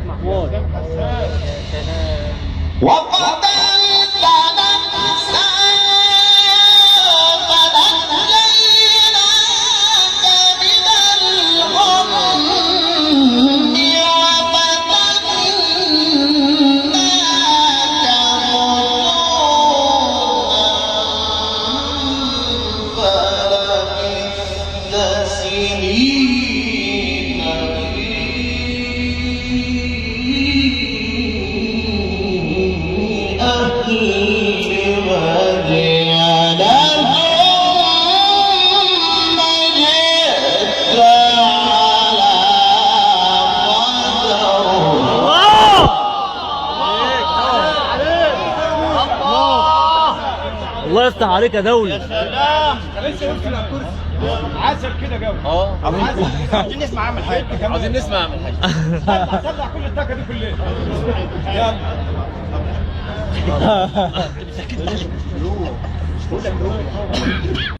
محمود. الله يفتح عليك يا دولي. سلام. لسه قلت له كرسي عسل كده جو. عايزين نسمع عامل حاجه. عايزين نسمع عامل حاجه. طلع كل الطاقه دي كلها. يلا.